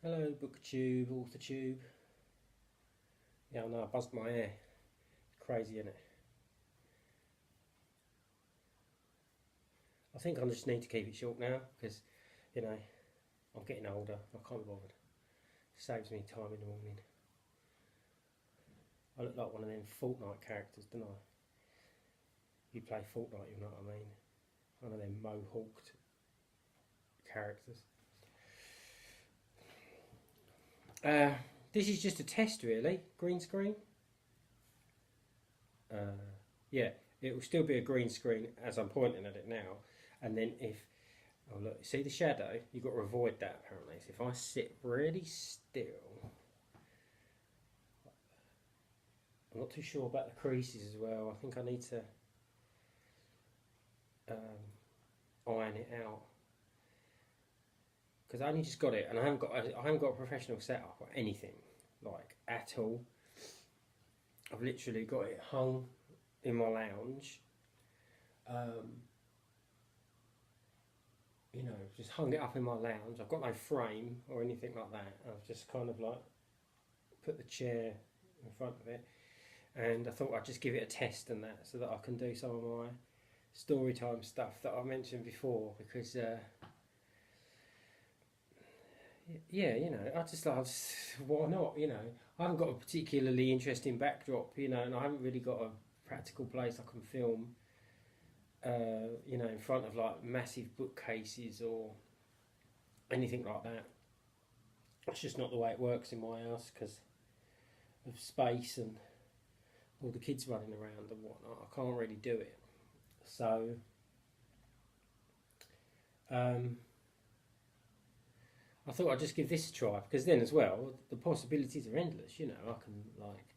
Hello, Booktube, Authortube. Yeah, I know, I buzzed my hair. It's crazy, isn't it? I think I just need to keep it short now because, you know, I'm getting older. I can't be bothered. It saves me time in the morning. I look like one of them Fortnite characters, don't I? You play Fortnite, you know what I mean? One of them mohawked characters. Uh, this is just a test, really. Green screen. Uh, yeah, it will still be a green screen as I'm pointing at it now. And then oh look, see the shadow? You've got to avoid that apparently. So if I sit really still, I'm not too sure about the creases as well. I think I need to iron it out because I only just got it and I haven't got a professional setup or anything like at all. I've literally got it hung in my lounge. You know, just hung it up in my lounge. I've got no frame or anything like that. I've just kind of like put the chair in front of it, and I thought I'd just give it a test and that, so that I can do some of my story time stuff that I mentioned before. Because yeah, you know, why not? You know, I haven't got a particularly interesting backdrop, you know, and I haven't really got a practical place I can film. You know, in front of like massive bookcases or anything like that. It's just not the way it works in my house because of space and all the kids running around and whatnot. I can't really do it. So, I thought I'd just give this a try because then as well, the possibilities are endless. You know, I can like,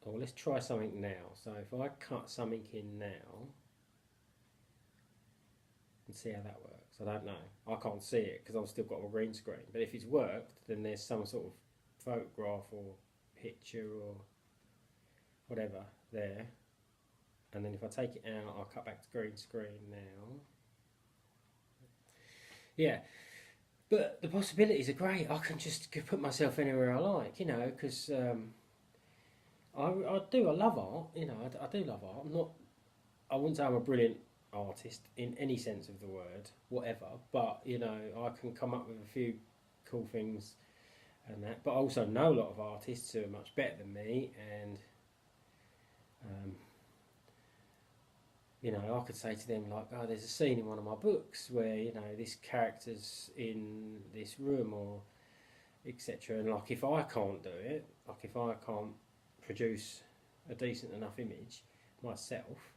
oh, let's try something now. So if I cut something in now and see how that works. I don't know. I can't see it because I've still got a green screen. But if it's worked, then there's some sort of photograph or picture or whatever there. And then if I take it out, I'll cut back to green screen now. Yeah, but the possibilities are great. I can just put myself anywhere I like, you know, because I love art, you know, I do love art. I wouldn't say I'm a brilliant artist in any sense of the word, whatever, but you know, I can come up with a few cool things and that, but I also know a lot of artists who are much better than me, and you know, I could say to them like, oh, there's a scene in one of my books where, you know, this character's in this room or etc. And like, if I can't do it, like if I can't produce a decent enough image myself,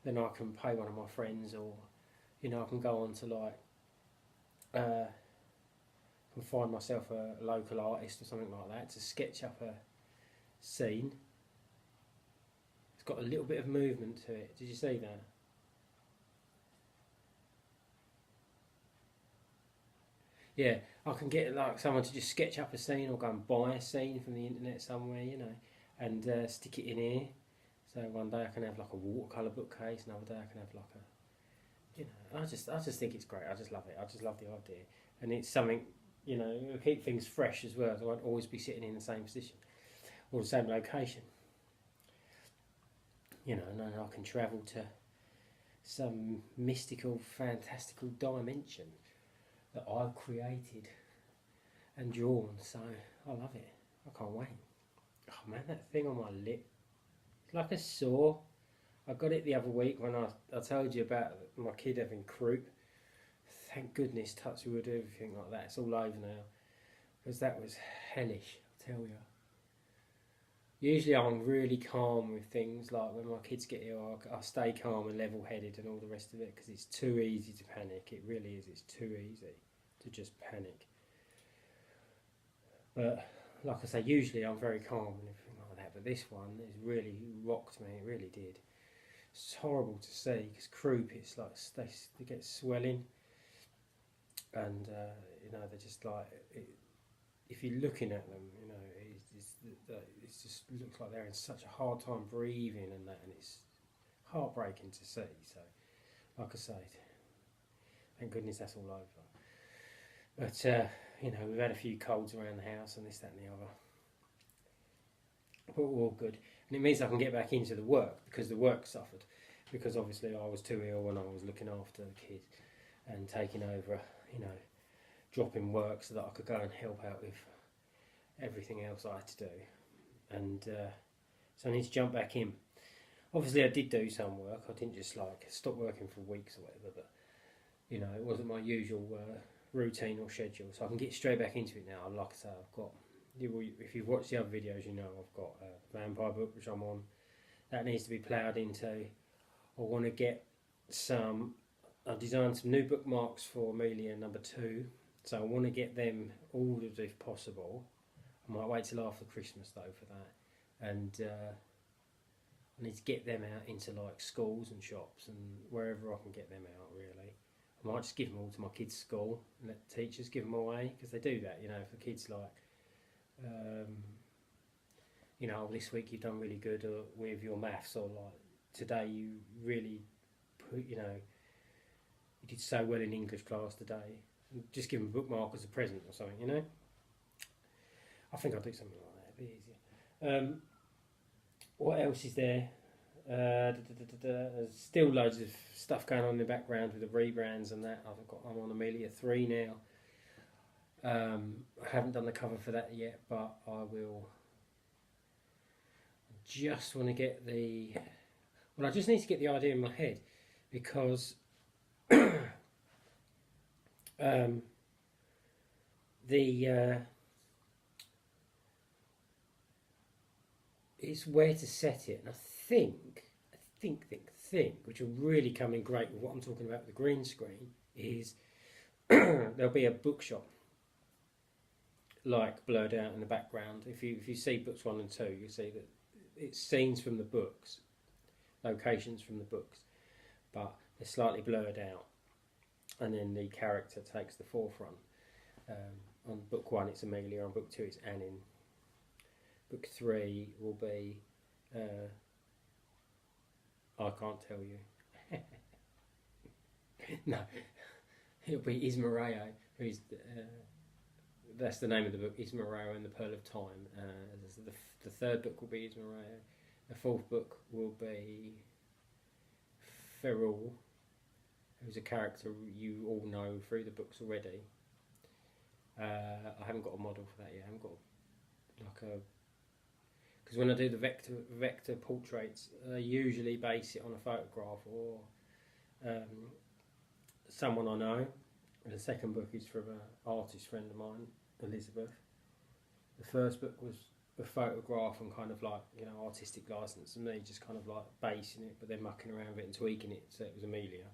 then I can pay one of my friends, or you know, I can go on to like, can find myself a local artist or something like that to sketch up a scene. It's got a little bit of movement to it. Did you see that? Yeah, I can get like someone to just sketch up a scene or go and buy a scene from the internet somewhere, you know, and stick it in here. So one day I can have like a watercolour bookcase, another day I can have like a, you know, I just think it's great. I just love it. I just love the idea, and it's something, you know, it'll keep things fresh as well. So I won't always be sitting in the same position or the same location. You know, and then I can travel to some mystical, fantastical dimension that I've created and drawn. So I love it. I can't wait. Oh man, that thing on my lip, it's like a sore. I got it the other week when I told you about my kid having croup. Thank goodness, touch wood, everything like that. It's all over now. Because that was hellish, I tell you. Usually I'm really calm with things, like when my kids get ill, I stay calm and level-headed and all the rest of it, because it's too easy to panic. It really is. It's too easy to just panic. But like I say, usually I'm very calm and everything like that. But this one has really rocked me. It really did. It's horrible to see because croup, it's like they get swelling, and you know, they're just like if you're looking at them, you know, it just looks like they're in such a hard time breathing and that, and it's heartbreaking to see. So, like I say, thank goodness that's all over. But you know, we've had a few colds around the house and this, that and the other. But we're all good. And it means I can get back into the work, because the work suffered. Because obviously I was too ill when I was looking after the kids and taking over, you know, dropping work so that I could go and help out with everything else I had to do. And so I need to jump back in. Obviously I did do some work. I didn't just like stop working for weeks or whatever, but you know, it wasn't my usual routine or schedule, so I can get straight back into it now. Like I say, I've got, if you've watched the other videos, you know I've got a vampire book which I'm on. That needs to be ploughed into. I want to get some, I've designed some new bookmarks for Amelia number 2, so I want to get them ordered if possible. I might wait till after Christmas though for that, and I need to get them out into like schools and shops and wherever I can get them out really. I might just give them all to my kids' school and let the teachers give them away, because they do that, you know, for kids like, you know, this week you've done really good with your maths, or like today you really put, you know, you did so well in English class today. Just give them a bookmark as a present or something, you know. I think I'll do something like that, it'd be easier. What else is there? There's still loads of stuff going on in the background with the rebrands and that. I'm on Amelia 3 now. I haven't done the cover for that yet, but I will. I just want to get the. Well, I just need to get the idea in my head, because it's where to set it, and I think, which will really come in great with what I'm talking about with the green screen, is there'll be a bookshop like blurred out in the background. If you see books 1 and 2, you see that it's scenes from the books, locations from the books, but they're slightly blurred out, and then the character takes the forefront. On book 1 it's Amelia, on book 2 it's Annin. Book 3 will be I can't tell you. No, it'll be Ismareo, who's that's the name of the book, Ismareo and the Pearl of Time. The 3rd book will be Ismareo. The 4th book will be Ferrul, who's a character you all know through the books already. I haven't got a model for that yet. I haven't got like a, because when I do the vector portraits, I usually base it on a photograph or someone I know. The 2nd book is from an artist friend of mine, Elizabeth. The 1st book was a photograph and kind of like, you know, artistic license, and me just kind of like basing it, but then mucking around with it and tweaking it so it was Amelia.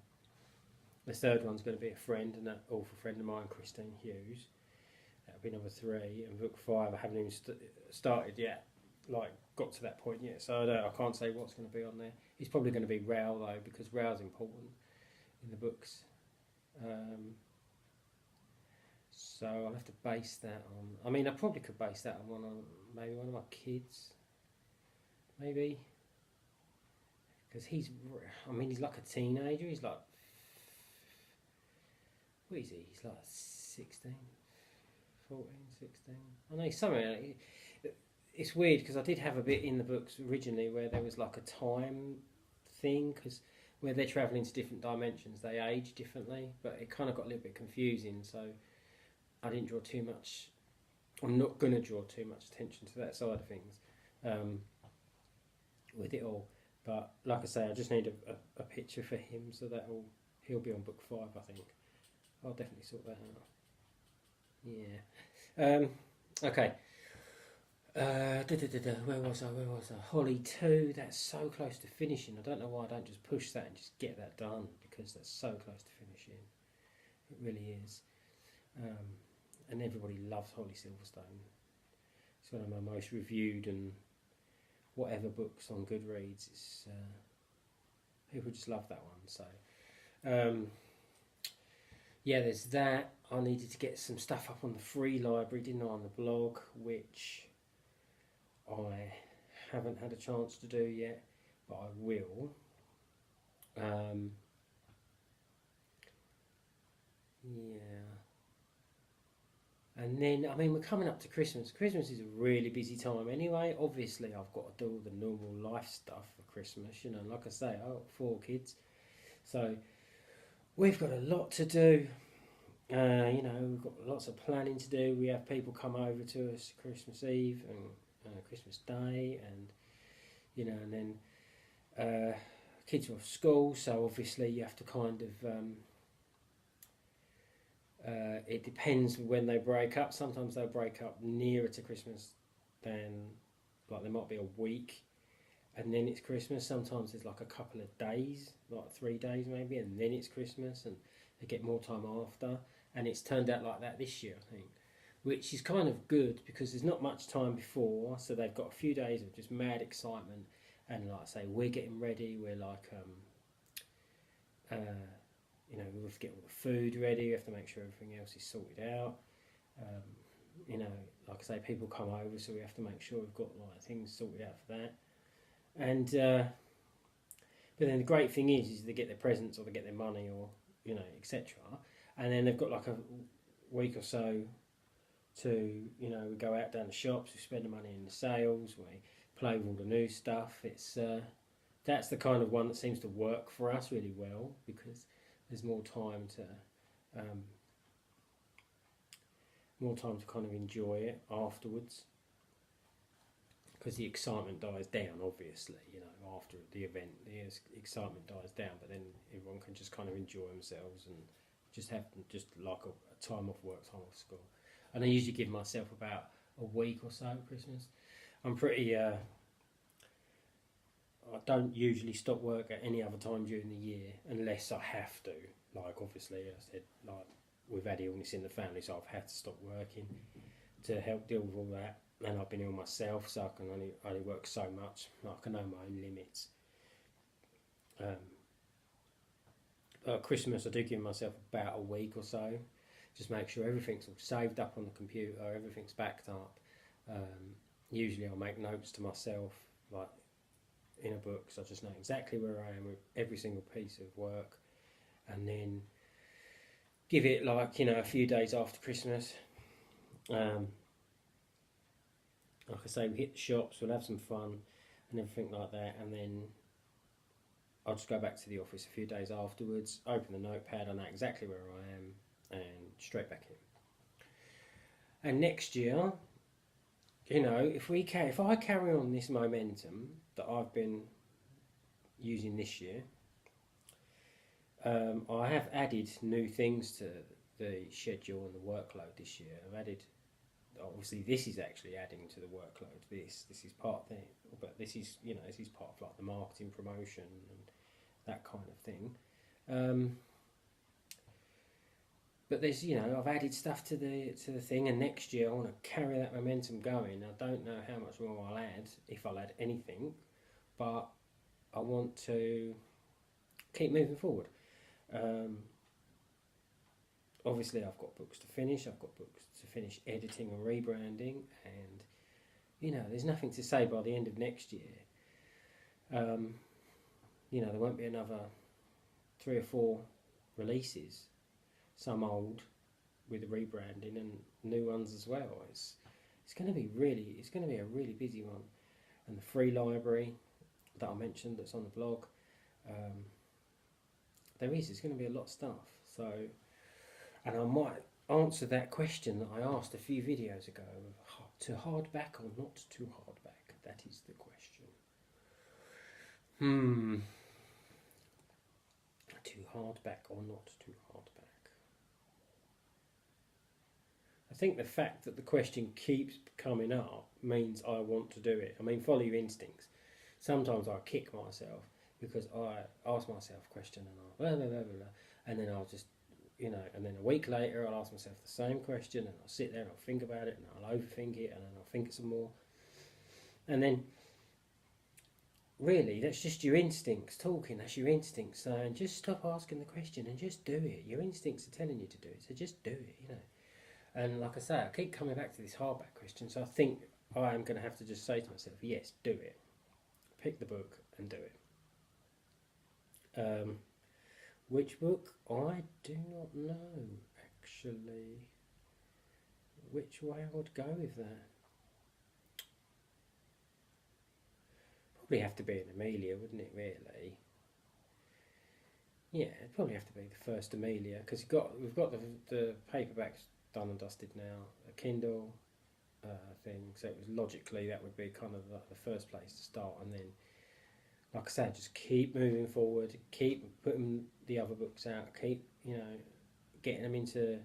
The 3rd one's going to be a friend, and that awful friend of mine, Christine Hughes. That'll be number 3, and book 5 I haven't even started yet. Like, got to that point yet, so I can't say what's going to be on there. It's probably going to be Row though, because Row's important in the books. So I'll have to base that on. I mean, I probably could base that on maybe one of my kids, maybe, because he's. I mean, he's like a teenager. He's like, what is he? He's like 16, 14, 16. I know he's somewhere. It's weird because I did have a bit in the books originally where there was like a time thing, because where they're travelling to different dimensions, they age differently, but it kind of got a little bit confusing, so I didn't draw too much. I'm not going to draw too much attention to that side of things with it all, but like I say, I just need a picture for him, so that he'll be on book 5, I think. I'll definitely sort that out. Yeah. Okay. Where was I? Holly 2, that's so close to finishing. I don't know why I don't just push that and just get that done, because that's so close to finishing. It really is. And everybody loves Halle Silverstone. It's one of my most reviewed and whatever books on Goodreads. It's, people just love that one. So yeah, there's that. I needed to get some stuff up on the free library, didn't I, on the blog, which I haven't had a chance to do yet, but I will. Yeah. And then, I mean, we're coming up to Christmas. Christmas is a really busy time anyway. Obviously, I've got to do all the normal life stuff for Christmas. You know, like I say, I've got 4 kids. So we've got a lot to do. You know, we've got lots of planning to do. We have people come over to us Christmas Eve and Christmas Day. And, you know, and then kids are off school. So obviously you have to kind of... it depends when they break up. Sometimes they'll break up nearer to Christmas than, like, there might be a week and then it's Christmas. Sometimes there's like a couple of days, like 3 days maybe, and then it's Christmas and they get more time after. And it's turned out like that this year, I think, which is kind of good because there's not much time before, so they've got a few days of just mad excitement. And like I say, we're getting ready. We're like, you know, we have to get all the food ready. We have to make sure everything else is sorted out. You know, like I say, people come over, so we have to make sure we've got like things sorted out for that. And but then the great thing is they get their presents or they get their money or, you know, etc. And then they've got like a week or so to, you know, we go out down the shops, we spend the money in the sales, we play with all the new stuff. It's that's the kind of one that seems to work for us really well because there's more time to kind of enjoy it afterwards, because the excitement dies down. Obviously, you know, after the event, the excitement dies down, but then everyone can just kind of enjoy themselves and just have just like a time off work, time off school. And I usually give myself about a week or so at Christmas. I'm pretty. I don't usually stop work at any other time during the year unless I have to. Like, obviously, as I said, like, we've had illness in the family, so I've had to stop working to help deal with all that. And I've been ill myself, so I can only work so much. I can know my own limits. At Christmas, I do give myself about a week or so. Just make sure everything's all saved up on the computer, everything's backed up. Usually I'll make notes to myself, like in a book, so I just know exactly where I am with every single piece of work. And then give it, like, you know, a few days after Christmas. Like I say, we hit the shops, we'll have some fun and everything like that, and then I'll just go back to the office a few days afterwards, open the notepad, I know exactly where I am, and straight back in. And next year, you know, if I carry on this momentum that I've been using this year, I have added new things to the schedule and the workload this year. I've added, obviously this is actually adding to the workload. This is part of it, but this is, you know, this is part of like the marketing, promotion and that kind of thing. But there's, you know, I've added stuff to the thing, and next year I want to carry that momentum going. I don't know how much more I'll add, if I'll add anything, but I want to keep moving forward. Obviously I've got books to finish, I've got books to finish editing and rebranding, and, you know, there's nothing to say by the end of next year. You know, there won't be another 3 or 4 releases, some old with the rebranding and new ones as well. It's going to be a really busy one. And the free library that I mentioned that's on the blog, there's going to be a lot of stuff. So, and I might answer that question that I asked a few videos ago, to hardback or not to hardback. That is the question. To hardback or not to hardback. I think the fact that the question keeps coming up means I want to do it. I mean, follow your instincts. Sometimes I kick myself because I ask myself a question and I'll blah, blah, blah, blah, and then I'll just, you know, and then a week later I'll ask myself the same question and I'll sit there and I'll think about it and I'll overthink it and then I'll think some more. And then, really, that's just your instincts talking, that's your instincts saying, just stop asking the question and just do it. Your instincts are telling you to do it, so just do it, you know. And like I say, I keep coming back to this hardback question, so I think I am going to have to just say to myself, yes, do it. Pick the book and do it. Which book? I do not know, actually. which way I would go with that. Probably have to be an Amelia, wouldn't it, really? Yeah, it'd probably have to be the first Amelia, because we've got the paperbacks done and dusted now, a Kindle thing, so it was logically that would be kind of like the first place to start, and then, like I said, just keep moving forward, keep putting the other books out, keep, you know, getting them into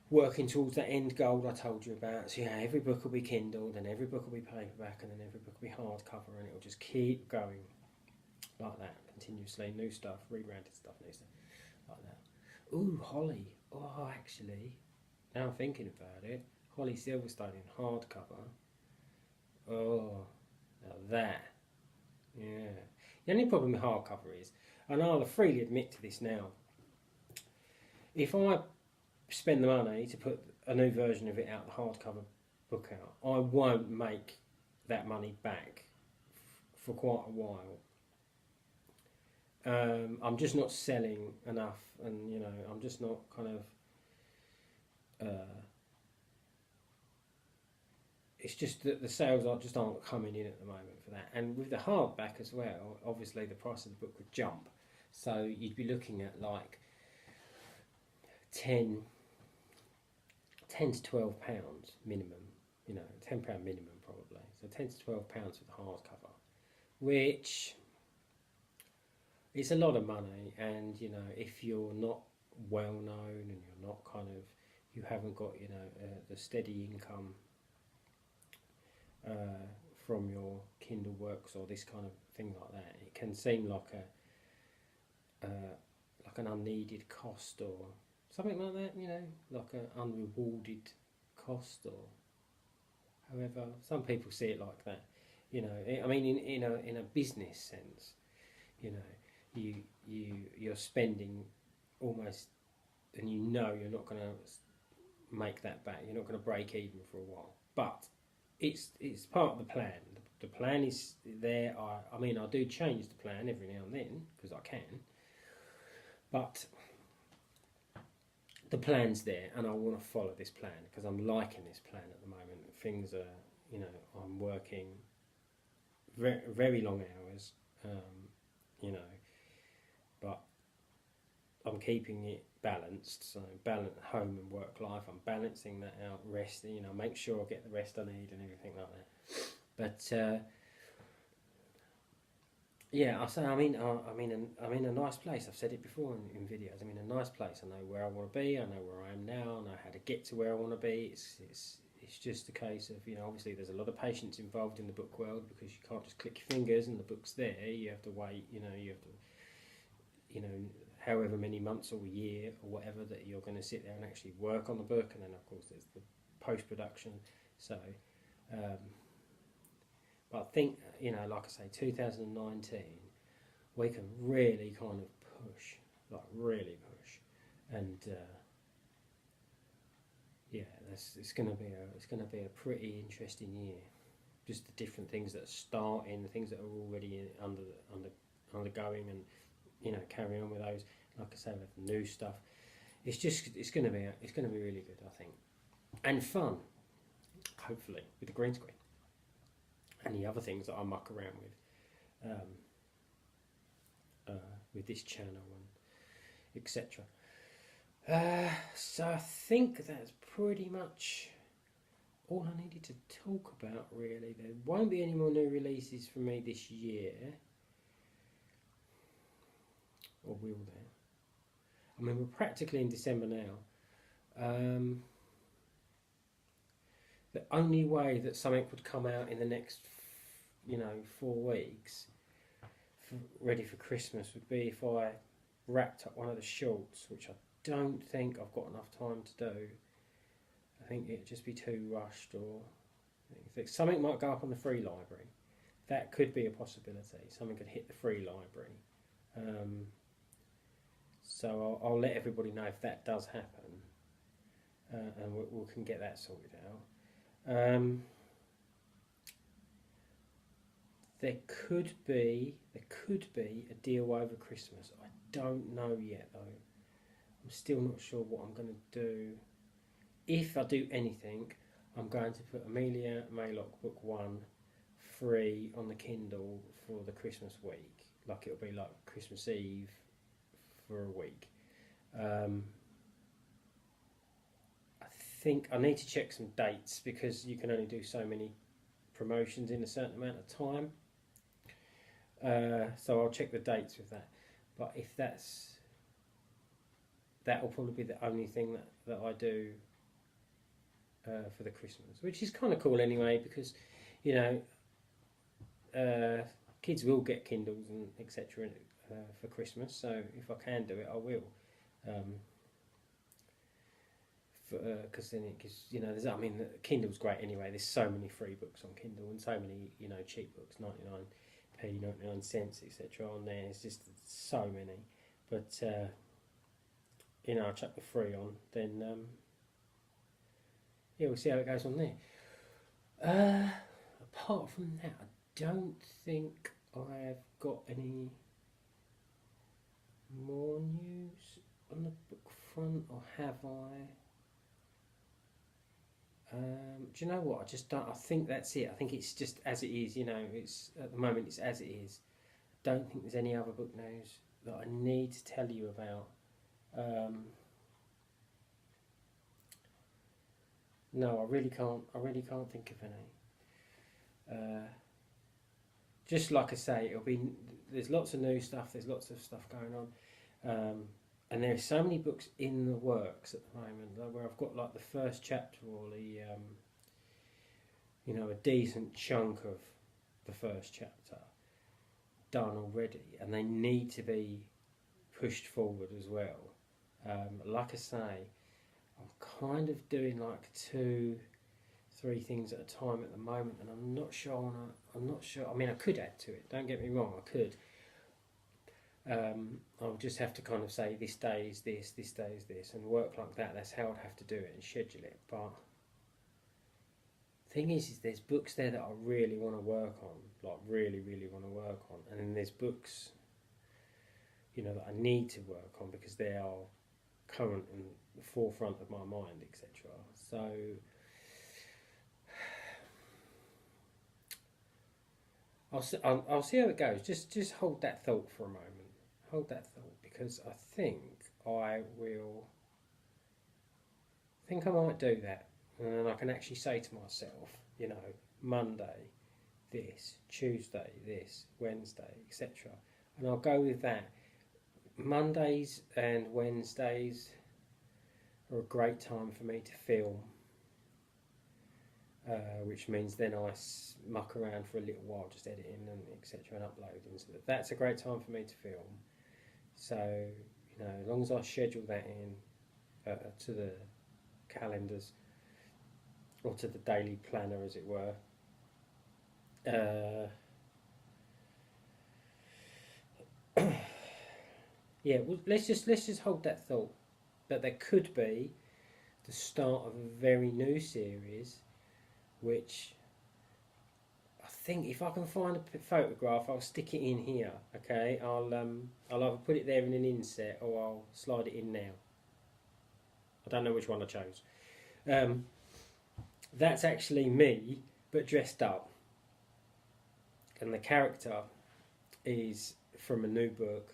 working towards that end goal I told you about. So yeah, every book will be Kindle, then every book will be paperback, and then every book will be hardcover, and it'll just keep going like that, continuously. New stuff, rebranded stuff, new stuff, like that. Ooh, Holly. Oh, actually, now I'm thinking about it, Halle Silverstone in hardcover. Oh, now that. Yeah. The only problem with hardcover is, and I'll freely admit to this now, if I spend the money to put a new version of it out, the hardcover book out, I won't make that money back for quite a while. I'm just not selling enough, and you know, I'm just not kind of. It's just that the sales aren't coming in at the moment for that, and with the hardback as well, obviously the price of the book would jump, so you'd be looking at like 10 to 12 pounds minimum, you know, £10 minimum probably, so 10 to 12 pounds for the hardcover, which it's a lot of money. And you know, if you're not well known and you're not kind of, you haven't got, you know, the steady income from your Kindle works or this kind of thing like that, it can seem like like an unneeded cost or something like that, you know, like an unrewarded cost, or however some people see it like that, you know. I mean, in a business sense, you know, you're spending almost, and you know you're not going to make that back, you're not going to break even for a while, but it's part of the plan. The plan is there. I mean, I do change the plan every now and then because I can, but the plan's there, and I want to follow this plan because I'm liking this plan at the moment. Things are, you know, I'm working very, very long hours, you know, but I'm keeping it balanced. So balance home and work life. I'm balancing that out. Rest, you know, make sure I get the rest I need and everything like that. But yeah, I say I'm in a nice place. I've said it before in videos. I'm in a nice place. I know where I want to be. I know where I am now. I know how to get to where I want to be. It's just a case of, you know, obviously there's a lot of patience involved in the book world because you can't just click your fingers and the book's there. You have to wait. You know, you have to, you know, however many months or a year or whatever that you're going to sit there and actually work on the book, and then of course there's the post-production. So but I think, you know, like I say, 2019 we can really kind of push, like really push, and yeah, it's going to be a pretty interesting year. Just the different things that are starting, the things that are already undergoing, and you know, carry on with those. Like I say, with the new stuff, it's going to be really good, I think, and fun. Hopefully, with the green screen and the other things that I muck around with this channel and etc. So I think that's pretty much all I needed to talk about, really. There won't be any more new releases from me this year. Or will there? I mean, we're practically in December now. The only way that something would come out in the next, you know, 4 weeks, ready for Christmas, would be if I wrapped up one of the shorts, which I don't think I've got enough time to do. I think it'd just be too rushed, or something might go up on the free library. That could be a possibility. Something could hit the free library. So I'll let everybody know if that does happen, and we can get that sorted out. There could be a deal over Christmas. I don't know yet though. I'm still not sure what I'm going to do if I do anything, I'm going to put Amelia Maylock Book 1 free on the Kindle for the Christmas week. Like it'll be like Christmas Eve for a week. I think I need to check some dates because you can only do so many promotions in a certain amount of time. So I'll check the dates with that. But if that will probably be the only thing that I do for the Christmas, which is kind of cool anyway, because you know kids will get Kindles and etc. For Christmas. So if I can do it, I will. Because then it gives, you know, Kindle's great anyway. There's so many free books on Kindle and so many, you know, cheap books, 99p, 99 cents, etc. on there. It's just so many. But you know, I'll chuck the free on, then yeah, we'll see how it goes on there. Apart from that, I don't think I've got any more news on the book front, or have I? Do you know what? I just don't. I think that's it. I think it's just as it is. You know, it's at the moment it's as it is. Don't think there's any other book news that I need to tell you about. No, I really can't. I really can't think of any. Just like I say, there's lots of new stuff. There's lots of stuff going on. And there are so many books in the works at the moment, where I've got like the first chapter or the, you know, a decent chunk of the first chapter done already, and they need to be pushed forward as well. Like I say, I'm kind of doing like 2-3 things at a time at the moment, and I'm not sure. I mean, I could add to it. Don't get me wrong, I could. I'll just have to kind of say this day is this day is this, and work like that. That's how I'd have to do it and schedule it. But the thing is there's books there that I really want to work on, like really, really want to work on, and then there's books, you know, that I need to work on because they are current and the forefront of my mind, etc. So I'll see how it goes. Just hold that thought for a moment. Hold that thought, because I think I might do that, and then I can actually say to myself, you know, Monday this, Tuesday this, Wednesday, etc. And I'll go with that. Mondays and Wednesdays are a great time for me to film, which means then I muck around for a little while, just editing and etc. and uploading. So that's a great time for me to film. So, you know, as long as I schedule that in to the calendars, or to the daily planner, as it were. Yeah, well, let's just hold that thought that there could be the start of a very new series, which I think if I can find a photograph, I'll stick it in here. Okay, I'll either put it there in an inset or I'll slide it in now. I don't know which one I chose. That's actually me, but dressed up, and the character is from a new book,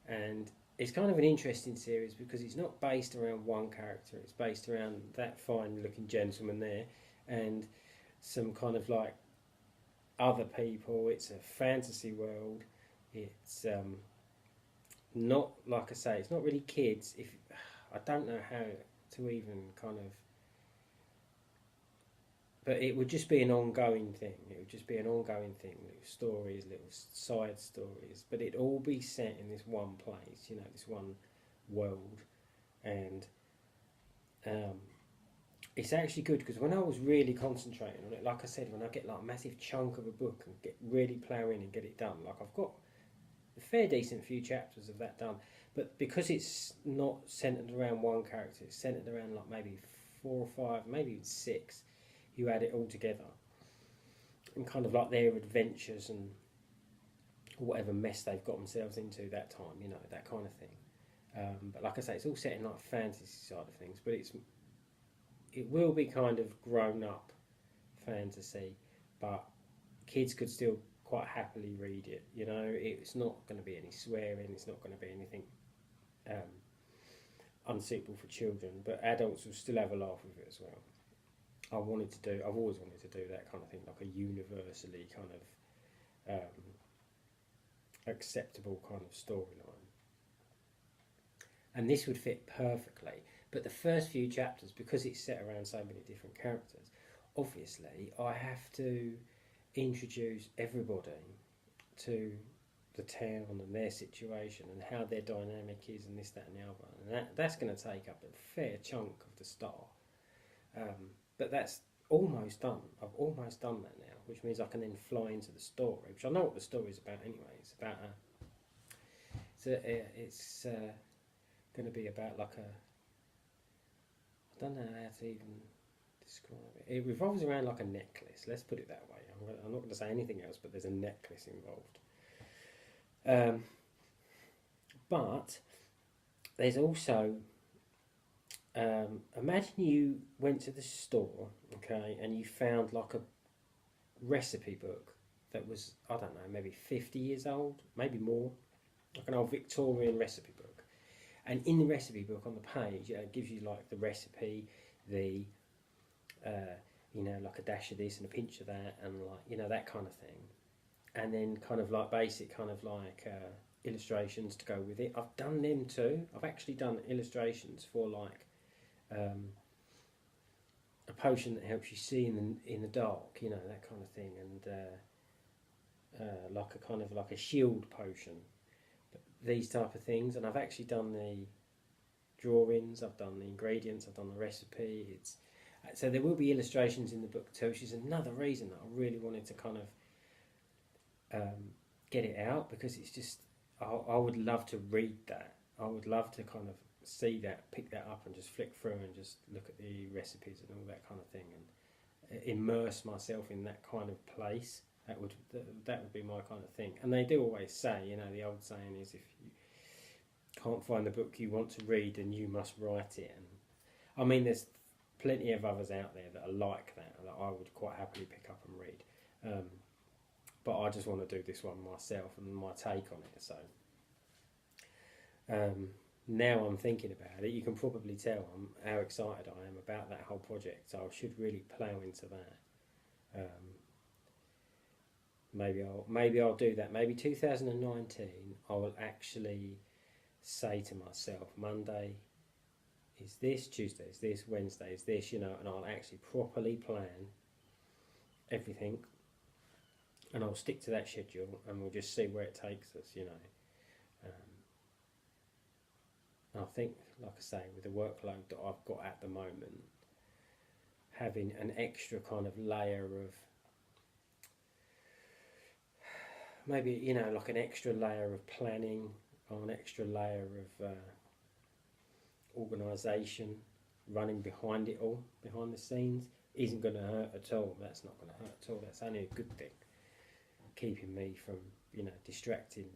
and it's kind of an interesting series because it's not based around one character. It's based around that fine-looking gentleman there, and some kind of like other people. It's a fantasy world. It's not, like I say, it's not really kids. I don't know how to even kind of, but it would just be an ongoing thing. It would just be an ongoing thing, little stories, little side stories, but it'd all be set in this one place, you know, this one world. And it's actually good because when I was really concentrating on it, like I said, when I get like a massive chunk of a book and get really plough in and get it done, like I've got a fair decent few chapters of that done, but because it's not centred around one character, it's centred around like maybe 4 or 5, maybe even 6. You add it all together and kind of like their adventures and whatever mess they've got themselves into that time, you know, that kind of thing. But like I say, it's all set in like fantasy side of things, but it's it will be kind of grown up fantasy, but kids could still quite happily read it. You know, it's not going to be any swearing. It's not going to be anything unsuitable for children, but adults will still have a laugh with it as well. I've always wanted to do that kind of thing, like a universally kind of acceptable kind of storyline. And this would fit perfectly. But the first few chapters, because it's set around so many different characters, obviously I have to introduce everybody to the town and their situation and how their dynamic is and this, that and the other. And that's going to take up a fair chunk of the start. But that's almost done. I've almost done that now, which means I can then fly into the story, which I know what the story is about anyway. It's about it's going to be about like a, I don't know how to even describe it. It revolves around like a necklace. Let's put it that way. I'm not going to say anything else, but there's a necklace involved. But there's also, imagine you went to the store, okay, and you found like a recipe book that was, I don't know, maybe 50 years old, maybe more, like an old Victorian recipe book. And in the recipe book on the page, it gives you like the recipe, the, you know, like a dash of this and a pinch of that, and like, you know, that kind of thing. And then kind of like basic kind of like illustrations to go with it. I've done them too. I've actually done illustrations for like a potion that helps you see in the dark, you know, that kind of thing, and like a kind of like a shield potion, these type of things. And I've actually done the drawings, I've done the ingredients, I've done the recipe. So there will be illustrations in the book too, which is another reason that I really wanted to kind of get it out, because it's just, I would love to read that. I would love to kind of see that, pick that up and just flick through and just look at the recipes and all that kind of thing, and immerse myself in that kind of place. That would be my kind of thing. And they do always say, you know, the old saying is, if you can't find the book you want to read, then you must write it. And I mean, there's plenty of others out there that are like that I would quite happily pick up and read. But I just want to do this one myself and my take on it. So now I'm thinking about it. You can probably tell how excited I am about that whole project. So I should really plough into that. Maybe I'll do that. Maybe 2019 I will actually say to myself, Monday is this, Tuesday is this, Wednesday is this, you know, and I'll actually properly plan everything, and I'll stick to that schedule, and we'll just see where it takes us, you know. I think, like I say, with the workload that I've got at the moment, having an extra kind of layer of, maybe, you know, like an extra layer of planning, or an extra layer of organisation running behind it all, behind the scenes, isn't going to hurt at all. That's not going to hurt at all. That's only a good thing, keeping me from, you know, distracting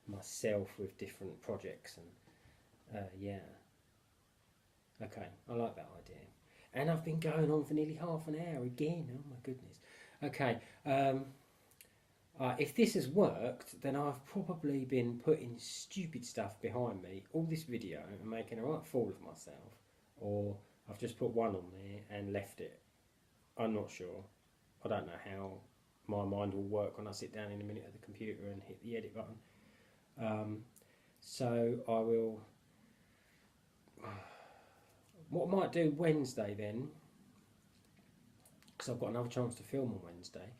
myself with different projects. And yeah, okay, I like that idea. And I've been going on for nearly half an hour again. Oh my goodness. Okay, if this has worked, then I've probably been putting stupid stuff behind me all this video and making a right fool of myself, or I've just put one on there and left it. I'm not sure. I don't know how my mind will work when I sit down in a minute at the computer and hit the edit button. So I will, what I might do Wednesday then, because I've got another chance to film on Wednesday,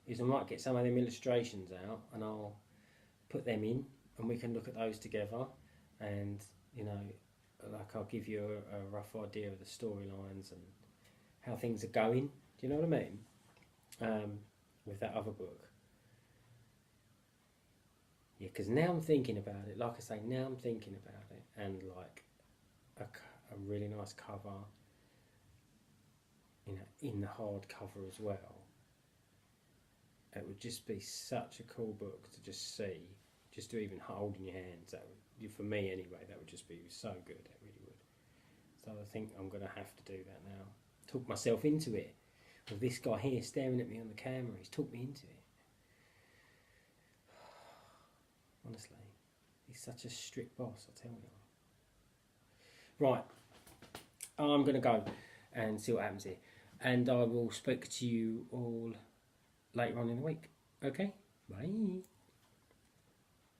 is I might get some of them illustrations out and I'll put them in and we can look at those together, and, you know, like I'll give you a rough idea of the storylines and how things are going. Do you know what I mean? With that other book. Yeah, because now I'm thinking about it, like I say, now I'm thinking about it, and like a really nice cover, you know, in the hardcover as well. It would just be such a cool book to just see, just to even hold in your hands. That would, for me anyway, that would just be so good. It really would. So I think I'm going to have to do that now. talked myself into it. Or this guy here staring at me on the camera, he's talked me into it. Honestly, he's such a strict boss, I tell you. Right, I'm going to go and see what happens here. And I will speak to you all later on in the week. Okay? Bye.